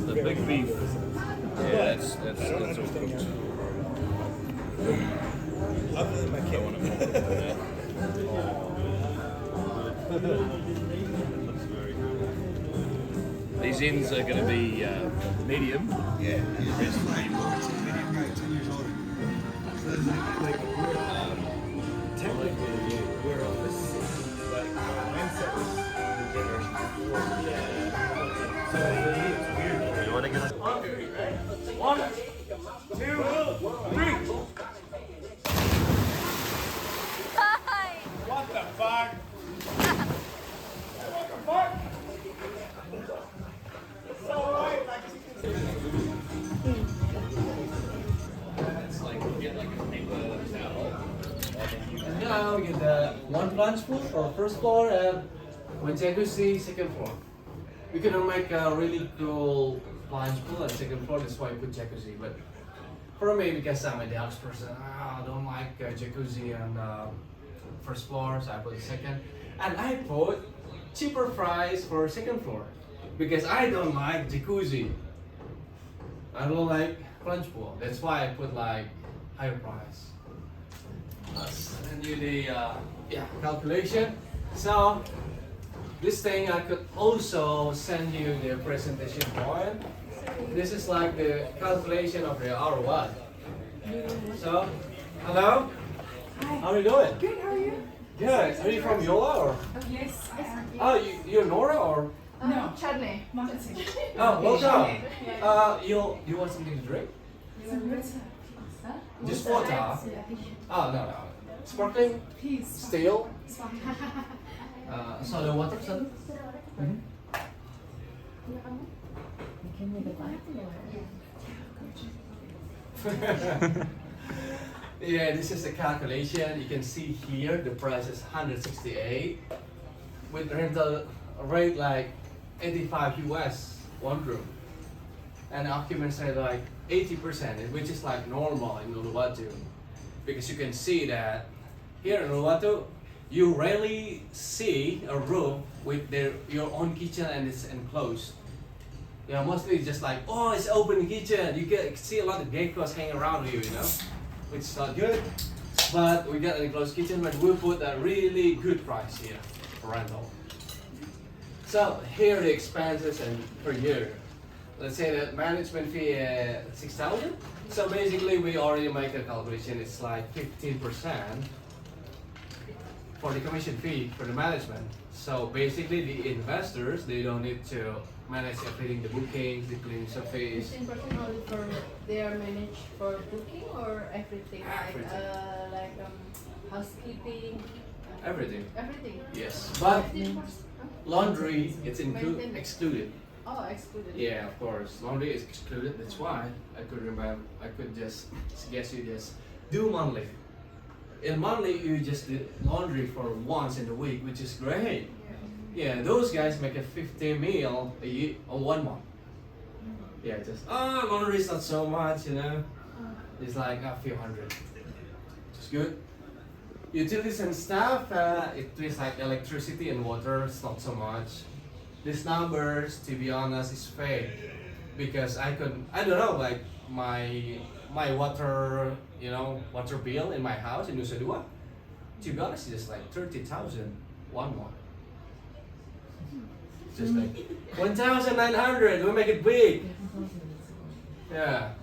The big beef. Yeah, that's all cooked. Other than my kid. Looks very good. These ends are going to be medium. Yeah. The rest will be more. Technically, we're on this, like, mindset was the generation before. Yeah. So for me, it's weird. You want to get a... 1, 2, 3. What the fuck? What the fuck? So white, like. It's like, you get like a paper towel. And now we get the one plunge pool for first floor and one jacuzzi second floor. We couldn't make a really cool plunge pool at second floor, that's why we put jacuzzi. But for me, because I'm a deluxe person, I don't like jacuzzi on first floor, so I put second. And I put cheaper price for second floor because I don't like jacuzzi. I don't like plunge pool. That's why I put like higher price. Send you the calculation. So this thing I could also send you the presentation point. This is like the calculation of the ROI. So, hello. Hi. How are you doing? Good, how are you? Good. Are you from Yola or? Yes, I am. Oh, you're Nora or? No, Chadley. Marketing. Oh, welcome. You want something to drink? Just water? Oh no. Sparkling? Please. Still? Soda water, son? Yeah, this is the calculation. You can see here the price is 168 with rental rate like 85 US one room, and occupancy like 80%, which is like normal in Uluwatu, because you can see that here in Uluwatu you rarely see a room with your own kitchen and it's enclosed. Yeah, mostly just like, oh, it's open kitchen. You can see a lot of geckos hanging around you, which is not good. But we got an enclosed kitchen, but we put a really good price here for rental. So here are the expenses and per year. Let's say that management fee 6,000. So basically we already make a calculation. It's like 15% for the commission fee for the management. So basically the investors, they don't need to manage everything, the bookings, the cleaning service. 15% only for they are managed for booking or everything, like housekeeping, Everything. everything. Yes. But 15%? laundry, it's Maintenance. excluded. Oh, excluded. Yeah, of course. Laundry is excluded. That's why I could just suggest you just do monthly. In monthly, you just do laundry for once in a week, which is great. Yeah, those guys make a 50 meal a year or 1 month. Yeah, just laundry is not so much, It's like a few hundred. It's good. Utilities and stuff, it is like electricity and water. It's not so much. These numbers, to be honest, is fake because I don't know, like my water, water bill in my house in Nusa Dua. To be honest, it's just like 30,000 1 month. Just like 1,900. We make it big. Yeah.